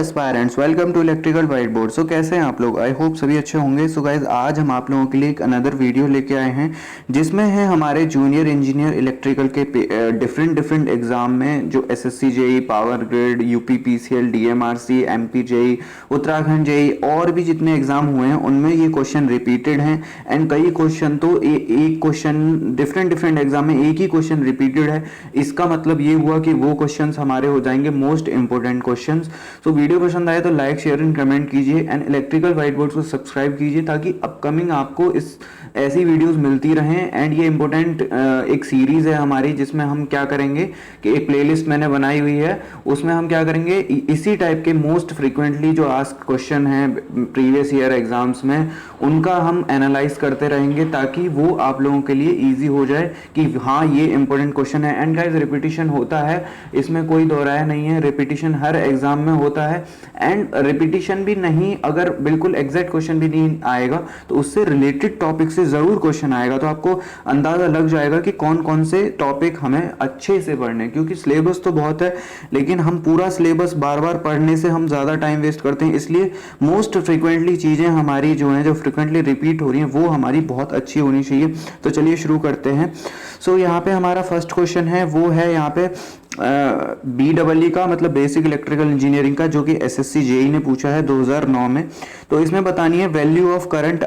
Aspirants, welcome to electrical whiteboard. So कैसे हैं आप लोग? आई होप सभी अच्छे होंगे। सो गाइज, आज हम आप लोगों के लिए एक अनदर वीडियो लेके आए हैं जिसमें है हमारे जूनियर इंजीनियर इलेक्ट्रिकल के डिफरेंट एग्जाम में जो SSC JE, power grid, UP PCL, DMRC, MP JE, Uttarakhand JE और भी जितने एग्जाम हुए हैं उनमें ये क्वेश्चन रिपीटेड हैं। एंड कई क्वेश्चन तो एक क्वेश्चन डिफरेंट एग्जाम में एक ही क्वेश्चन रिपीटेड है। इसका मतलब ये हुआ कि वो क्वेश्चंस हमारे हो जाएंगे most important questions. So video पसंद आए तो लाइक शेयर एंड कमेंट कीजिए एंड इलेक्ट्रिकल वाइट बोर्ड को सब्सक्राइब कीजिए ताकि अपकमिंग आपको इस ऐसी वीडियोस मिलती रहें। एंड ये इंपॉर्टेंट एक सीरीज है हमारी जिसमें हम क्या करेंगे कि एक प्लेलिस्ट मैंने बनाई हुई है, उसमें हम क्या करेंगे इसी टाइप के मोस्ट फ्रीक्वेंटली जो आस्क क्वेश्चन है प्रीवियस ईयर एग्जाम्स में उनका हम एनालाइज करते रहेंगे ताकि वो आप लोगों के लिए ईजी हो जाए कि हाँ ये इंपॉर्टेंट क्वेश्चन है। एंड गाइस, रिपीटिशन होता है, इसमें कोई दो राय नहीं है, रिपीटिशन हर एग्जाम में होता है। एंड रिपीटिशन भी नहीं, अगर बिल्कुल एग्जैक्ट क्वेश्चन भी नहीं आएगा तो उससे रिलेटेड टॉपिक से जरूर क्वेश्चन आएगा, तो आपको अंदाजा लग जाएगा कि कौन कौन से टॉपिक हमें अच्छे से पढ़ने। क्योंकि सिलेबस तो बहुत है लेकिन हम पूरा सिलेबस बार बार पढ़ने से हम ज्यादा टाइम वेस्ट करते हैं, इसलिए मोस्ट फ्रीक्वेंटली चीजें हमारी जो है जो फ्रीक्वेंटली रिपीट हो रही हैं वो हमारी बहुत अच्छी होनी चाहिए। तो चलिए शुरू करते हैं। सो यहाँ पे हमारा फर्स्ट क्वेश्चन है वो है यहाँ पे BEE का मतलब बेसिक इलेक्ट्रिकल इंजीनियरिंग का, जो कि एसएससी जेई ने पूछा है 2009 में। तो इसमें बतानी है वैल्यू ऑफ करंट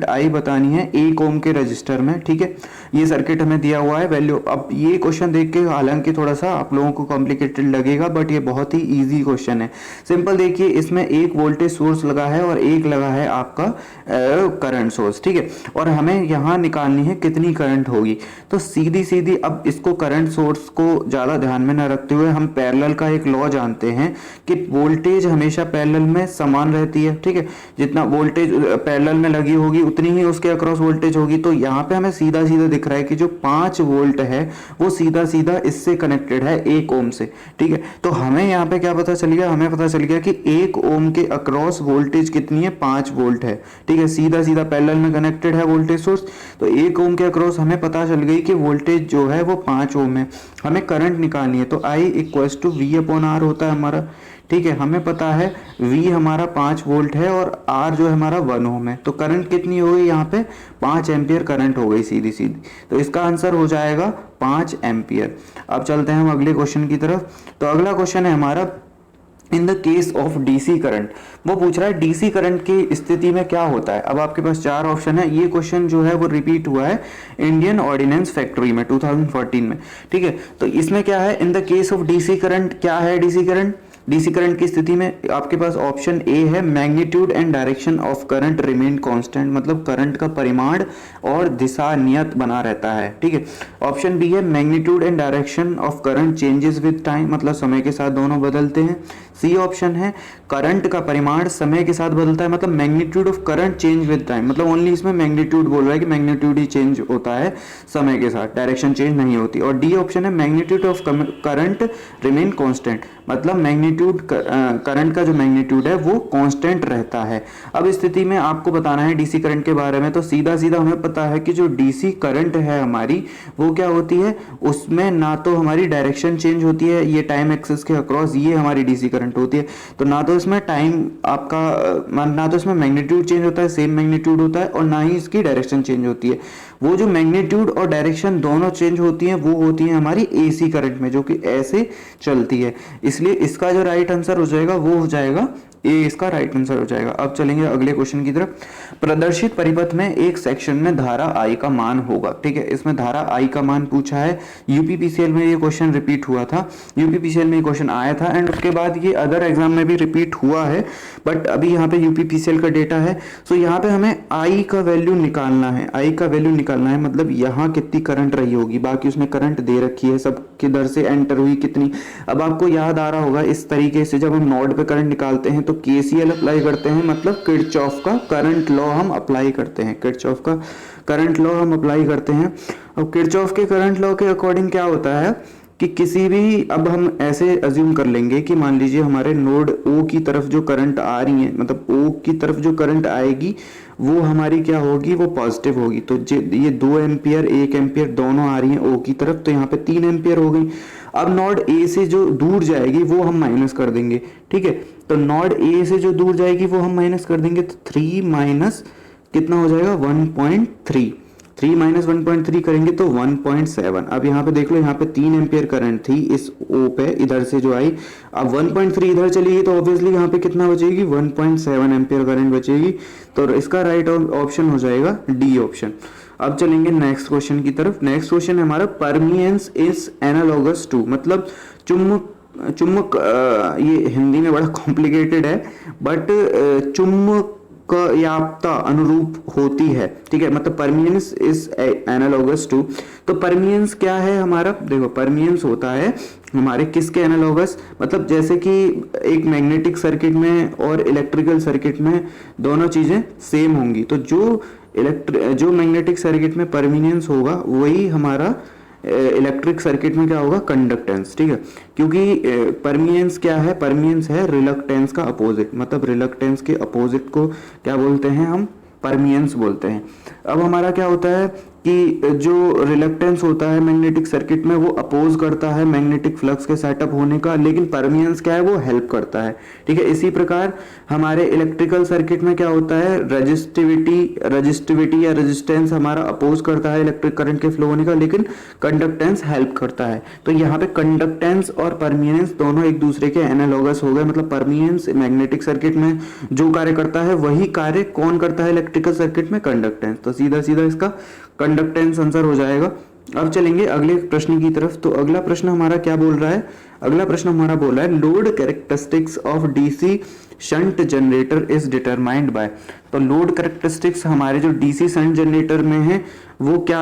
आई बतानी है 1 ओम के रजिस्टर में। ठीक है, ये सर्किट हमें दिया हुआ है वैल्यू। अब ये क्वेश्चन देख के हालांकि थोड़ा सा आप लोगों को कॉम्प्लिकेटेड लगेगा बट ये बहुत ही इजी क्वेश्चन है। सिंपल देखिए, इसमें एक वोल्टेज सोर्स लगा है और एक लगा है आपका करंट सोर्स। ठीक है, और हमें यहाँ निकालनी है कितनी करंट होगी। तो सीधी अब इसको करंट सोर्स को ज्यादा ध्यान में न रखते हुए हम पैरेलल का एक लॉ जानते हैं कि वोल्टेज हमेशा पैरेलल में समान रहती है। ठीक है, जितना वोल्टेज पैरेलल में लगी होगी उतनी ही उसके अक्रॉस वोल्टेज होगी। तो यहाँ पे हमें सीधा दिख रहा है कि जो 5 वोल्ट है वो सीधा इससे कनेक्टेड है 1 ओम से। ठीक है, तो हमें यहाँ पे क्या पता चल गया, हमें पता चल गया कि 1 ओम के अक्रॉस वोल्टेज कितनी है, 5 वोल्ट है। ठीक है, सीधा पैरेलल में कनेक्टेड है वोल्टेज सोर्स, तो 1 ओम के अक्रॉस हमें पता चल गई कि वोल्टेज जो है वो 5 ओम है। हमें करंट निकालनी है तो I = V/R होता है हमारा। ठीक है, हमें पता है V हमारा 5 वोल्ट है और R जो है हमारा 1 ओम है। तो करंट कितनी हो गई यहाँ पे, 5 एम्पियर करंट हो गई सीधी। तो इसका आंसर हो जाएगा 5 एम्पियर। अब चलते हैं हम अगले क्वेश्चन की तरफ। तो अगला क्वेश्चन है हमारा in the case of DC current. वो पूछ रहा है डीसी करंट की स्थिति में क्या होता है। अब आपके पास 4 ऑप्शन है। ये क्वेश्चन जो है वो रिपीट हुआ है इंडियन ऑर्डिनेंस फैक्ट्री में 2014 में। ठीक है, तो इसमें क्या है, in the case of DC current क्या है डीसी करंट की स्थिति में आपके पास ऑप्शन ए है magnitude and direction of current remain constant, मतलब करंट का परिमाण और दिशा नियत बना रहता है। ठीक है, ऑप्शन बी है magnitude and direction of current changes with time, मतलब समय के साथ दोनों बदलते हैं। सी ऑप्शन है करंट का परिमाण समय के साथ बदलता है, मतलब magnitude of current change with time, मतलब ओनली इसमें मैग्नीट्यूड बोल रहा है कि मैग्नीट्यूड ही चेंज होता है समय के साथ, डायरेक्शन चेंज नहीं होती। और डी ऑप्शन है magnitude of current remain constant, मतलब मैग्नीट्यूड करंट का जो मैग्नीट्यूड है वो कांस्टेंट रहता है। अब इस स्थिति में आपको बताना है डीसी करंट के बारे में। तो सीधा हमें पता है कि जो डीसी करंट है हमारी वो क्या होती है, उसमें ना तो हमारी डायरेक्शन चेंज होती है ये टाइम एक्सिस के अक्रॉस, ये हमारी डीसी करंट होती है। तो ना तो इसमें टाइम आपका, ना तो इसमें मैग्नीट्यूड चेंज होता है, सेम मैग्नीट्यूड होता है, और ना ही इसकी डायरेक्शन चेंज होती है। वो जो मैग्नीट्यूड और डायरेक्शन दोनों चेंज होती हैं वो होती है हमारी एसी करंट में, जो कि ऐसे चलती है। इसलिए इसका जो राइट आंसर हो जाएगा वो हो जाएगा ए, इसका राइट आंसर हो जाएगा। अब चलेंगे अगले क्वेश्चन की तरफ। प्रदर्शित परिपथ में एक सेक्शन में धारा I का मान होगा। ठीक है, इसमें धारा I का मान पूछा है। यूपीपीसीएल में ये क्वेश्चन रिपीट हुआ था, यूपीपीसीएल में ये क्वेश्चन आया था एंड उसके बाद ये अदर एग्जाम में भी रिपीट हुआ है, बट अभी यहाँ पे यूपीपीसीएल का डेटा है। सो यहाँ पे हमें I का वैल्यू निकालना है, I का वैल्यू निकालना है, मतलब यहाँ कितनी करंट रही होगी, बाकी उसने करंट दे रखी है सब किधर से एंटर हुई कितनी। अब आपको याद आ रहा होगा इस तरीके से जब हम नोड पे करंट निकालते हैं तो केसीएल अप्लाई करते हैं, मतलब किरचॉफ का करंट लॉ हम अप्लाई करते हैं, किरचॉफ का करंट लॉ हम अप्लाई करते हैं। अब किरचॉफ के करंट लॉ के अकॉर्डिंग क्या होता है कि किसी भी, अब हम ऐसे अज्यूम कर लेंगे कि मान लीजिए हमारे नोड ओ की तरफ जो करंट आ रही है, मतलब ओ की तरफ जो करंट आएगी वो हमारी क्या होगी, वो पॉजिटिव होगी। तो ये 2 एम्पियर 1 एम्पियर दोनों आ रही हैं ओ की तरफ, तो यहाँ पे 3 एम्पियर हो गई। अब नॉड ए से जो दूर जाएगी वो हम माइनस कर देंगे, ठीक है। तो नॉड ए से जो दूर जाएगी वो हम माइनस कर देंगे, तो 3 माइनस कितना हो जाएगा 1.3, 3 माइनस 1.3 करेंगे तो 1.7। अब यहाँ पे देख लो, यहाँ पे 3 एम्पियर करंट थी इस ओ पे इधर से जो आई, अब 1.3 इधर चली तो ऑब्वियसली यहाँ पे कितना बचेगी 1.7 एम्पियर करंट बचेगी। तो इसका राइट ऑप्शन हो जाएगा डी ऑप्शन। अब चलेंगे नेक्स्ट क्वेश्चन की तरफ। नेक्स्ट क्वेश्चन है हमारा परमियंस इज एनालॉगस टू, मतलब चुम्बक ये हिंदी में बड़ा कॉम्प्लिकेटेड है, बट चुम्बक याप्ता अनुरूप होती है, ठीक है। मतलब परमियंस इज एनालॉगस टू, तो परमियंस क्या है हमारा, देखो परमियंस होता है हमारे किसके एनालॉगस, मतलब जैसे कि एक मैग्नेटिक सर्किट में और इलेक्ट्रिकल सर्किट में दोनों चीजें सेम होंगी, तो जो मैग्नेटिक सर्किट में परमियंस होगा वही हमारा इलेक्ट्रिक सर्किट में क्या होगा कंडक्टेंस, ठीक है। क्योंकि परमियंस क्या है, परमियंस है रिलक्टेंस का अपोजिट, मतलब रिलक्टेंस के अपोजिट को क्या बोलते हैं हम, परमियंस बोलते हैं। अब हमारा क्या होता है कि जो रिलक्टेंस होता है मैग्नेटिक सर्किट में वो अपोज करता है मैग्नेटिक फ्लक्स के सेटअप होने का, लेकिन परमियंस क्या है वो हेल्प करता है, ठीक है। इसी प्रकार हमारे इलेक्ट्रिकल सर्किट में क्या होता है, रजिस्टिविटी या रेजिस्टेंस हमारा अपोज करता है इलेक्ट्रिक करंट के फ्लो होने का, लेकिन कंडक्टेंस हेल्प करता है। तो यहाँ पे कंडक्टेंस और परमियंस दोनों एक दूसरे के एनालॉगस हो गए, मतलब परमियंस मैग्नेटिक सर्किट में जो कार्य करता है वही कार्य कौन करता है इलेक्ट्रिकल सर्किट में, कंडक्टेंस। तो सीधा सीधा इसका कंडक्टेंस आंसर हो जाएगा। अब चलेंगे अगले प्रश्न की तरफ। तो अगला प्रश्न हमारा क्या बोल रहा है, अगला प्रश्न हमारा बोल रहा है load characteristics of DC shunt generator is determined by. तो लोड कैरेक्टरिस्टिक्स हमारे जो डीसी शंट जनरेटर में है वो क्या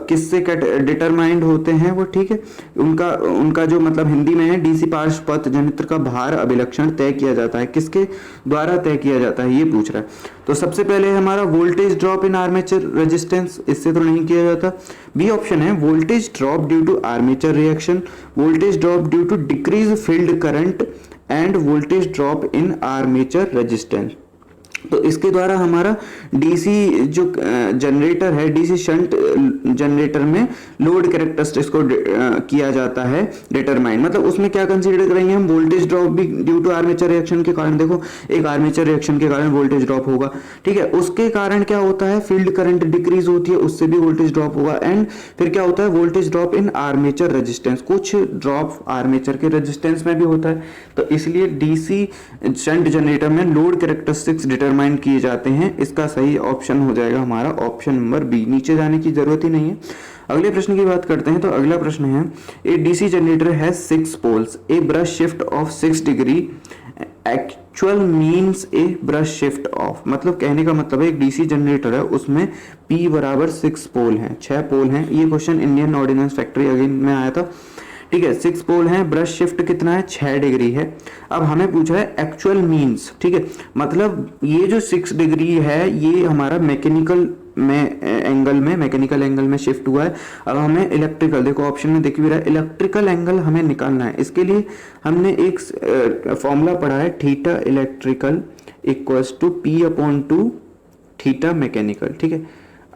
किससे डिटरमाइंड होते हैं वो, ठीक है। उनका जो मतलब हिंदी में है डीसी पार्श्व पथ जनित्र का भार अभिलक्षण तय किया जाता है, किसके द्वारा तय किया जाता है ये पूछ रहा है। तो सबसे पहले हमारा voltage drop in armature resistance, इससे तो नहीं किया जाता। बी ऑप्शन है voltage drop due to armature reaction, voltage drop due to decrease field current and voltage drop in armature resistance. तो इसके द्वारा हमारा डीसी जो जनरेटर है, डीसी शंट जनरेटर में लोड कैरेक्टरिस्टिक्स को किया जाता है डिटरमाइन, मतलब उसमें क्या कंसीडर करेंगे हम, वोल्टेज ड्रॉप भी ड्यू टू आर्मेचर रिएक्शन के कारण, देखो एक आर्मेचर रिएक्शन के कारण वोल्टेज ड्रॉप होगा, ठीक है। उसके कारण क्या होता है फील्ड करंट डिक्रीज होती है, उससे भी वोल्टेज ड्रॉप होगा। एंड फिर क्या होता है voltage drop in armature resistance, कुछ ड्रॉप आर्मेचर के रेजिस्टेंस में भी होता है। तो इसलिए डीसी शंट जनरेटर में लोड कैरेक्टरिस्टिक्स डिटरमाइन किए जाते हैं। इसका सही ऑप्शन हो जाएगा हमारा ऑप्शन नंबर बी, नीचे जाने की जरूरत ही नहीं है। अगले प्रश्न की बात करते हैं। तो अगला प्रश्न है A DC generator has 6 poles, a brush shift of 6 degree actual means a brush shift of, मतलब कहने का मतलब है एक डीसी जनरेटर है उसमें P बराबर 6 पोल हैं, 6 पोल हैं। ये question Indian ordnance factory again में आया था, ठीक है। 6 पोल हैं, ब्रश शिफ्ट कितना है 6 डिग्री है। अब हमें पूछा है एक्चुअल मीन्स, ठीक है, मतलब ये जो 6 डिग्री है ये हमारा मैकेनिकल एंगल में शिफ्ट हुआ है। अब हमें इलेक्ट्रिकल, देखो ऑप्शन में दिख भी रहा है इलेक्ट्रिकल एंगल हमें निकालना है। इसके लिए हमने एक फॉर्मूला पढ़ा है theta electrical equals to P upon 2 theta mechanical, ठीक है।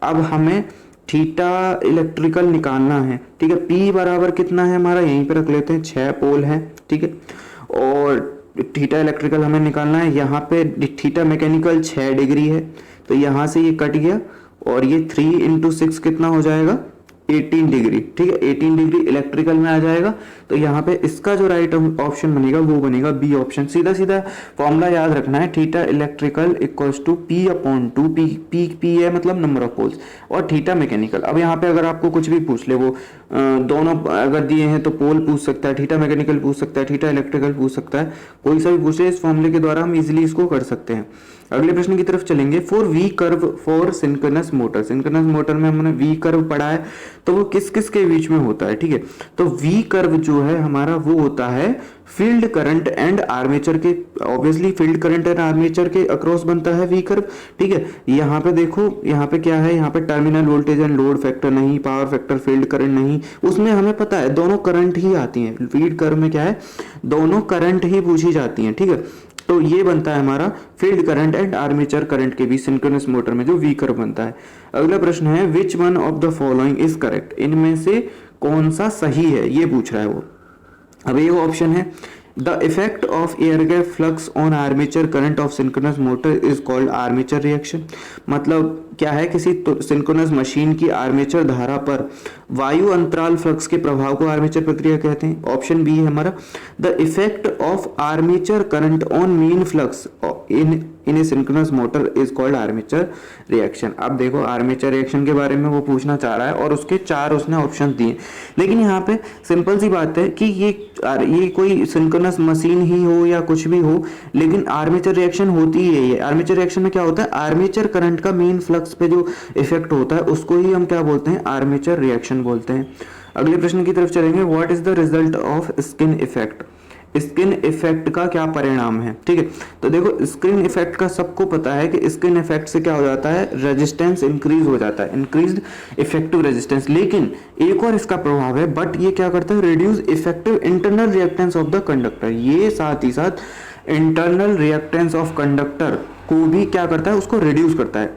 अब हमें थीटा इलेक्ट्रिकल निकालना है, ठीक है। P बराबर कितना है हमारा, यहीं पे रख लेते हैं 6 पोल है, ठीक है। और थीटा इलेक्ट्रिकल हमें निकालना है, यहाँ पे थीटा मैकेनिकल 6 डिग्री है, तो यहाँ से ये कट गया और ये 3 इंटू 6 कितना हो जाएगा 18 डिग्री, ठीक है। 18 डिग्री इलेक्ट्रिकल में आ जाएगा। तो यहाँ पे इसका जो राइट ऑप्शन बनेगा वो बनेगा बी ऑप्शन। सीधा सीधा फॉर्मूला याद रखना है, theta electrical equals to P upon 2, P है मतलब नंबर ऑफ पोल्स, और थीटा मैकेनिकल। अब यहाँ पे अगर आपको कुछ भी पूछ ले, वो दोनों अगर दिए हैं तो पोल पूछ सकता है, थीटा मैकेनिकल पूछ सकता है, थीटा इलेक्ट्रिकल पूछ सकता है, कोई सा भी पूछ ले, इस फॉर्मूले के द्वारा हम इजिली इसको कर सकते हैं। अगले प्रश्न की तरफ चलेंगे। For V curve for synchronous motor, synchronous motor में हमने वी कर्व पढ़ा है, तो वो किस किस के बीच में होता है, ठीक है। तो वी कर्व जो है हमारा वो होता है फील्ड करंट एंड आर्मेचर के, obviously field current and armature के अक्रॉस बनता है वी कर्व, ठीक है। यहाँ पे देखो, यहाँ पे क्या है, यहाँ पे terminal voltage and load factor नहीं, पावर फैक्टर, फील्ड करंट नहीं, उसमें हमें पता है दोनों करंट ही आती हैं। फील्ड कर्व में क्या है, दोनों करंट ही पूछी जाती हैं, ठीक है। तो ये बनता है हमारा field current and armature current के बीच सिंक्रोनस मोटर में जो वी कर्व बनता है। अगला प्रश्न है which one of the following is correct, इनमें से कौन सा सही है ये पूछ रहा है वो। अब ये ऑप्शन है, the effect of air gap flux on armature current of synchronous motor is called armature reaction. मतलब क्या है, किसी सिंक्रोनस मशीन की आर्मेचर धारा पर वायु अंतराल फ्लक्स के प्रभाव को आर्मेचर प्रक्रिया कहते हैं। ऑप्शन बी है हमारा, the effect of armature current on mean flux in a synchronous motor is called armature reaction. अब देखो आर्मेचर रिएक्शन के बारे में वो पूछना चाह रहा है और उसके 4 उसने ऑप्शन दिए, लेकिन यहाँ पे सिंपल सी बात है कि ये कोई सिंक्रोनस मशीन ही हो या कुछ भी हो, लेकिन आर्मेचर रिएक्शन होती ही है। आर्मेचर रिएक्शन में क्या होता है, आर्मेचर करंट का मेन फ्लक्स पे जो इफेक्ट होता है उसको ही हम क्या बोलते हैं, आर्मेचर रिएक्शन बोलते हैं। अगले प्रश्न की तरफ चलेंगे, what is the result of skin effect. Skin effect का क्या परिणाम है, ठीक है। तो देखो स्किन इफेक्ट का सबको पता है कि स्किन इफेक्ट से क्या हो जाता है, रेजिस्टेंस इंक्रीज हो जाता है, इंक्रीज्ड इफेक्टिव रेजिस्टेंस। लेकिन एक और इसका प्रभाव है, बट ये क्या करता है, reduce effective internal reactance of the conductor. ये साथ ही साथ इंटरनल रिएक्टेंस ऑफ कंडक्टर को भी क्या करता है, उसको रिड्यूस करता है।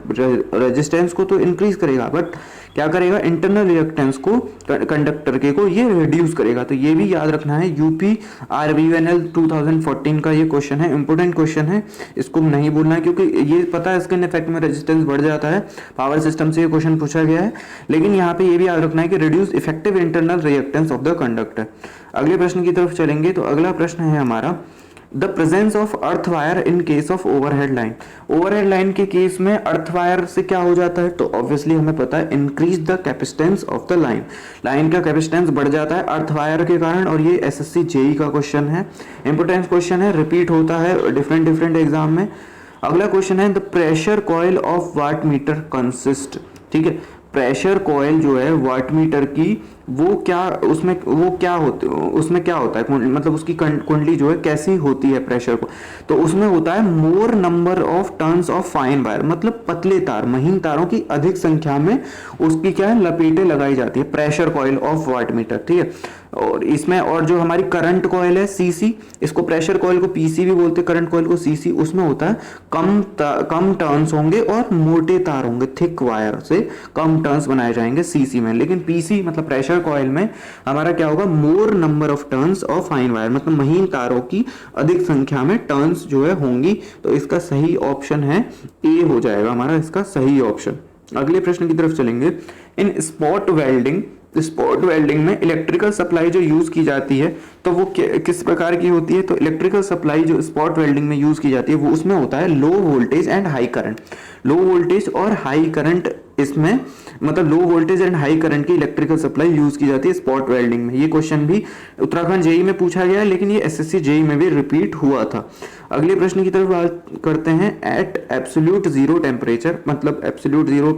रेजिस्टेंस को तो इंक्रीज करेगा, बट क्या करेगा, इंटरनल रिएक्टेंस को कंडक्टर के को ये रिड्यूस करेगा। तो ये भी याद रखना है, यूपी आरबीएनएल 2014 का ये क्वेश्चन है, इंपोर्टेंट क्वेश्चन है, इसको नहीं भूलना है, क्योंकि ये पता है स्किन इफेक्ट में रेजिस्टेंस बढ़ जाता है, पावर सिस्टम से ये क्वेश्चन पूछा गया है। लेकिन यहाँ पे ये भी याद रखना है कि reduce effective internal reactance of the conductor. अगले प्रश्न की तरफ चलेंगे, तो अगला प्रश्न है हमारा, the presence of earth wire in case of overhead line. Overhead line के केस में अर्थ वायर से क्या हो जाता है, तो ऑब्वियसली हमें पता है increase the capacitance of the line. Line का कैपेसिटेंस बढ़ जाता है अर्थ वायर के कारण, और ये एसएससी जेई का क्वेश्चन है, इंपोर्टेंट क्वेश्चन है, रिपीट होता है डिफरेंट एग्जाम में। अगला क्वेश्चन है, the pressure coil of watt meter consist. ठीक है, प्रेशर कॉइल जो है वाट मीटर की, वो क्या होता है, मतलब उसकी कुंडली जो है कैसी होती है प्रेशर को, तो उसमें होता है मोर number of turns of fine wire, मतलब पतले तार, महीन तारों की अधिक संख्या में उसकी क्या है, लपेटें लगाई जाती है, pressure coil of watt meter. ठीक है, और इसमें और जो हमारी करंट कॉइल है सीसी, इसको प्रेशर कॉइल को पीसी भी बोलते हैं, करंट कॉइल को सीसी, उसमें होता है कम टर्न्स होंगे और मोटे तार होंगे, थिक वायर से कम टर्न्स बनाए जाएंगे सीसी में। लेकिन पीसी मतलब प्रेशर कॉइल में हमारा क्या होगा, मोर number of turns of fine wire, मतलब महीन तारों की अधिक संख्या में टर्न्स जो है होंगी। तो इसका सही ऑप्शन है ए हो जाएगा हमारा इसका सही ऑप्शन। अगले प्रश्न की तरफ चलेंगे, इन स्पॉट वेल्डिंग में इलेक्ट्रिकल सप्लाई जो यूज की जाती है तो वो किस प्रकार की होती है, तो इलेक्ट्रिकल सप्लाई जो स्पॉट वेल्डिंग में यूज की जाती है वो उसमें होता है low voltage and high current. Low voltage और हाई करंट, इसमें मतलब low voltage and high current की इलेक्ट्रिकल सप्लाई यूज की जाती है स्पॉट वेल्डिंग में। ये क्वेश्चन भी उत्तराखंड जेई में पूछा गया है, लेकिन ये एसएससी जेई में भी रिपीट हुआ था। अगले प्रश्न की तरफ बात करते हैं, एट एब्सोल्यूट जीरो टेम्परेचर, मतलब एब्सोल्यूट जीरो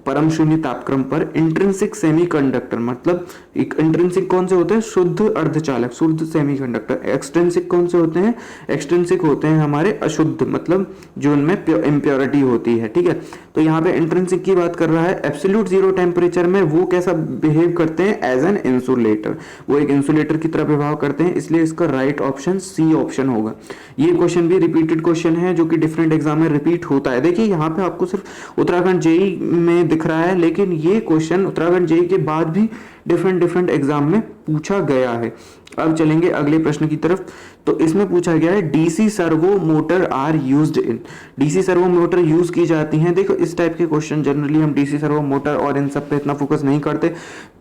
परम शून्य तापक्रम पर इंट्रिंसिक सेमीकंडक्टर, मतलब इंट्रिंसिक कौन से होते हैं, शुद्ध अर्धचालक, शुद्ध सेमीकंडक्टर। एक्सट्रिंसिक कौन से होते हैं, एक्सट्रिंसिक होते हैं हमारे अशुद्ध, मतलब जो उनमें इम्प्योरिटी होती है। ठीक है, तो यहाँ पे इंट्रिंसिक की बात कर रहा है। एब्सोल्यूट जीरो टेम्परेचर में वो कैसा बिहेव करते हैं, एज एन इंसुलेटर, वो एक इंसुलेटर की तरह व्यवहार करते हैं, इसलिए इसका राइट ऑप्शन सी ऑप्शन होगा। ये क्वेश्चन भी रिपीटेड क्वेश्चन है जो कि डिफरेंट एग्जाम में रिपीट होता है। देखिए यहाँ पे आपको सिर्फ उत्तराखंड जेई में दिख रहा है, लेकिन ये क्वेश्चन उत्तराखंड जेई के बाद भी डिफरेंट एग्जाम में पूछा गया है। अब चलेंगे अगले प्रश्न की तरफ, तो इसमें पूछा गया है, DC servo motor are used in. DC servo motor use की जाती हैं। देखो इस टाइप के क्वेश्चन जनरली हम डीसी सर्वो मोटर और इन सब पे इतना फोकस नहीं करते,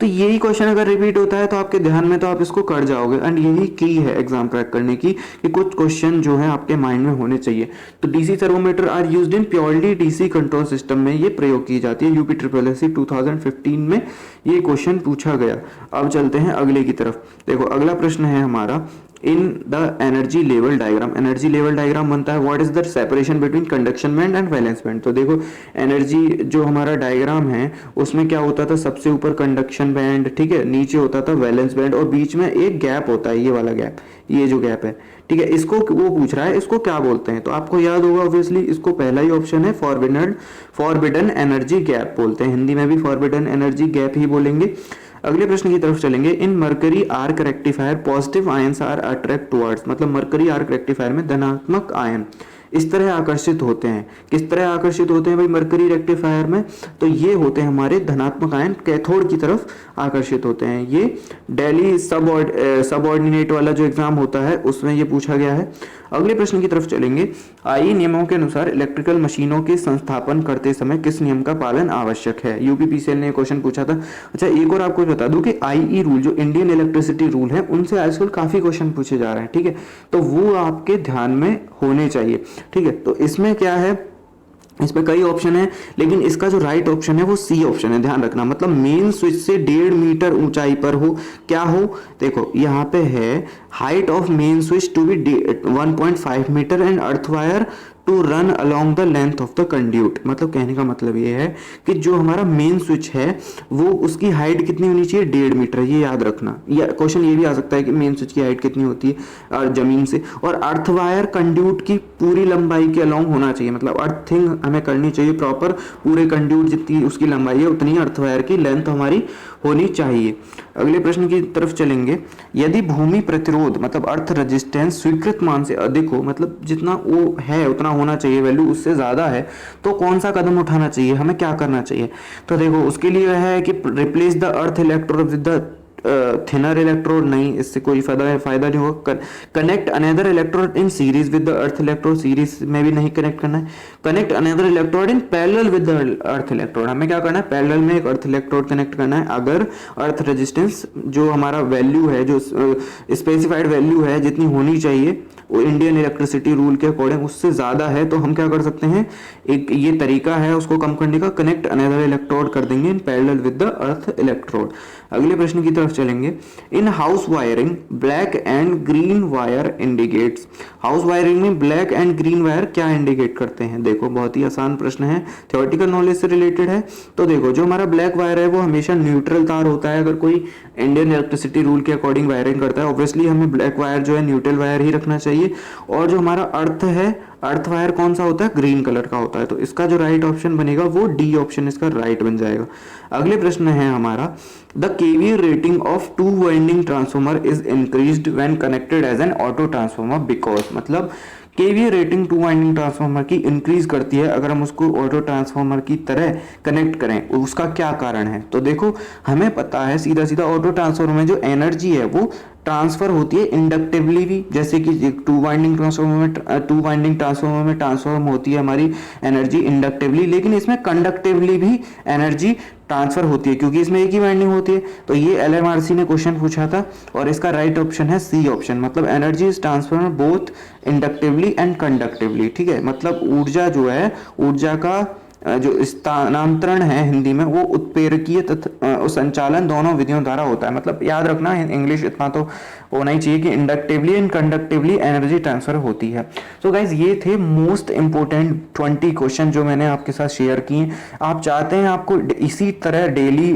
तो यही क्वेश्चन अगर रिपीट होता है तो आपके ध्यान में, तो आप इसको कर जाओगे। एंड यही की है एग्जाम क्रैक करने की, कि कुछ क्वेश्चन जो है आपके माइंड में होने चाहिए। तो DC servomotor are used in purely DC control system में ये प्रयोग की जाती है। यूपी ट्रिपल एससी 2015 में ये क्वेश्चन पूछा गया। अब चलते हैं अगले की तरफ। देखो अगला प्रश्न है हमारा, in the energy level diagram. Energy level diagram बनता है, what is the separation between conduction band and valence band. तो देखो एनर्जी जो हमारा डायग्राम है उसमें क्या होता था, सबसे ऊपर कंडक्शन बैंड, ठीक है, नीचे होता था वैलेंस बैंड, और बीच में एक गैप होता है, ये वाला गैप, ये जो गैप है, ठीक है, इसको वो पूछ रहा है, इसको क्या बोलते हैं। तो आपको याद होगा ऑब्वियसली, इसको पहला ही ऑप्शन है, फॉरबिडन एनर्जी गैप बोलते हैं, हिंदी में भी फॉरबिडन एनर्जी गैप ही बोलेंगे। अगले प्रश्न की तरफ चलेंगे, in mercury arc rectifier positive ions are attract towards, मतलब मर्करी आर्क रेक्टिफायर में धनात्मक आयन इस तरह आकर्षित होते हैं। किस तरह आकर्षित होते हैं भाई मरकरी रेक्टिफायर में? तो ये होते हैं हमारे धनात्मक आयन कैथोड की तरफ आकर्षित होते हैं। ये डेली सबऑर्डिनेट वाला जो एग्जाम होता है उसमें ये पूछा गया है। अगले प्रश्न की तरफ चलेंगे। आईई नियमों के अनुसार इलेक्ट्रिकल मशीनों के संस्थापन करते समय किस नियम का पालन आवश्यक है? यूपीपीसीएल ने क्वेश्चन पूछा था। अच्छा, एक और आपको बता दूं कि आईई रूल जो इंडियन इलेक्ट्रिसिटी रूल है उनसे आजकल काफी क्वेश्चन पूछे जा रहे हैं, ठीक है, तो वो आपके ध्यान में होने चाहिए, ठीक है। तो इसमें क्या है, इसमें कई ऑप्शन है, लेकिन इसका जो राइट ऑप्शन है वो सी ऑप्शन है, ध्यान रखना। मतलब मेन स्विच से 1.5 मीटर ऊंचाई पर हो, क्या हो, देखो यहाँ पे है height of main switch to be 1.5 meter and earth wire to run along the length of the conduit. मतलब कहने का मतलब ये है कि जो हमारा मेन स्विच है वो उसकी हाइट कितनी होनी चाहिए, 1.5 मीटर, ये याद रखना। या क्वेश्चन ये भी आ सकता है कि मेन स्विच की हाइट कितनी होती है जमीन से, और अर्थ वायर कंड्यूट की पूरी लंबाई के अलोंग होना चाहिए। मतलब अर्थिंग हमें करनी चाहिए प्रॉपर, पूरे कंड्यूट जितनी उसकी लंबाई है उतनी अर्थ वायर की लेंथ हमारी होनी चाहिए। अगले प्रश्न की तरफ चलेंगे। यदि भूमि प्रतिरोध मतलब अर्थ रेजिस्टेंस स्वीकृत मान से अधिक हो, मतलब जितना वो है उतना होना चाहिए, वैल्यू उससे ज्यादा है, तो कौन सा कदम उठाना चाहिए, हमें क्या करना चाहिए? तो देखो उसके लिए है कि replace the earth electrode with the thinner electrode. नहीं, इससे कोई फायदा नहीं होगा। Connect another electrode in series with the earth electrode, series में भी नहीं कनेक्ट करना है। Connect another electrode in parallel with the earth electrode, हमें क्या करना है, पैरेलल में एक अर्थ इलेक्ट्रोड कनेक्ट करना है। अगर अर्थ रेजिस्टेंस जो हमारा वैल्यू है, जो स्पेसिफाइड वैल्यू है जितनी होनी चाहिए वो इंडियन इलेक्ट्रिसिटी रूल के अकॉर्डिंग उससे ज्यादा है, तो हम क्या कर सकते हैं, एक ये तरीका है उसको कम करने का, कनेक्ट अनदर इलेक्ट्रोड कर देंगे in parallel with the earth electrode. अगले प्रश्न की तरफ चलेंगे। In house wiring black and green wire indicates. House wiring में ब्लैक एंड ग्रीन वायर क्या इंडिकेट करते हैं? देखो बहुत ही आसान प्रश्न है, थ्योरेटिकल नॉलेज से रिलेटेड है। तो देखो जो हमारा ब्लैक वायर है वो हमेशा न्यूट्रल तार होता है। अगर कोई इंडियन इलेक्ट्रिसिटी रूल के अकॉर्डिंग वायरिंग करता है, ऑब्वियसली हमें ब्लैक वायर जो है न्यूट्रल वायर ही रखना चाहिए। और जो हमारा अर्थ है, अर्थ वायर कौन सा होता है, ग्रीन कलर का होता है। तो इसका जो राइट ऑप्शन बनेगा वो डी ऑप्शन इसका राइट बन जाएगा। अगले प्रश्न है हमारा, the KVA rating of 2 winding transformer is increased when connected as an auto transformer because. मतलब केवीए रेटिंग 2 वाइंडिंग ट्रांसफॉर्मर की इंक्रीज करती है अगर हम उसको ऑटो ट्रांसफॉर्मर की तरह कनेक्ट करें, उसका क्या कारण है? तो देखो हमें पता है सीधा सीधा ऑटो ट्रांसफॉर्मर में जो एनर्जी है वो ट्रांसफर होती है इंडक्टिवली भी, जैसे कि 2 वाइंडिंग ट्रांसफॉर्मर में ट्रांसफॉर्म होती है हमारी एनर्जी इंडक्टिवली, लेकिन इसमें कंडक्टिवली भी एनर्जी ट्रांसफर होती है क्योंकि इसमें एक ही वाइंडिंग होती है। तो ये एलएमआरसी ने क्वेश्चन पूछा था और इसका राइट ऑप्शन है सी ऑप्शन। मतलब energy is transfer both inductively and conductively, ठीक है। मतलब ऊर्जा जो है, ऊर्जा का जो स्थानांतरण है हिंदी में, वो उत्प्रेरकीय तथा संचालन दोनों विधियों द्वारा होता है। मतलब याद रखना इंग्लिश इतना तो होना ही चाहिए कि inductively and conductively energy transfer होती है। सो गाइज ये थे मोस्ट इंपोर्टेंट 20 क्वेश्चन जो मैंने आपके साथ शेयर किए। आप चाहते हैं आपको इसी तरह डेली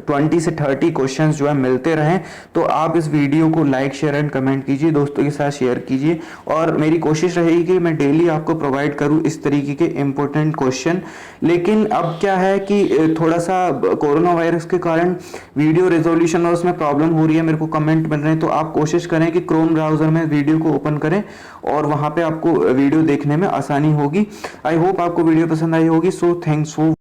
20 से 30 क्वेश्चन जो है मिलते रहें, तो आप इस वीडियो को लाइक शेयर एंड कमेंट कीजिए, दोस्तों के साथ शेयर कीजिए, और मेरी कोशिश रहेगी कि मैं डेली आपको प्रोवाइड करूं इस तरीके के इंपॉर्टेंट क्वेश्चन। लेकिन अब क्या है कि थोड़ा सा कोरोना वायरस के कारण वीडियो रेजोल्यूशन और उसमें प्रॉब्लम हो रही है, मेरे को कमेंट बन रहे हैं, तो आप कोशिश करें कि क्रोम ब्राउजर में वीडियो को ओपन करें और वहां पे आपको वीडियो देखने में आसानी होगी। आई होप आपको वीडियो पसंद आई होगी। So thanks for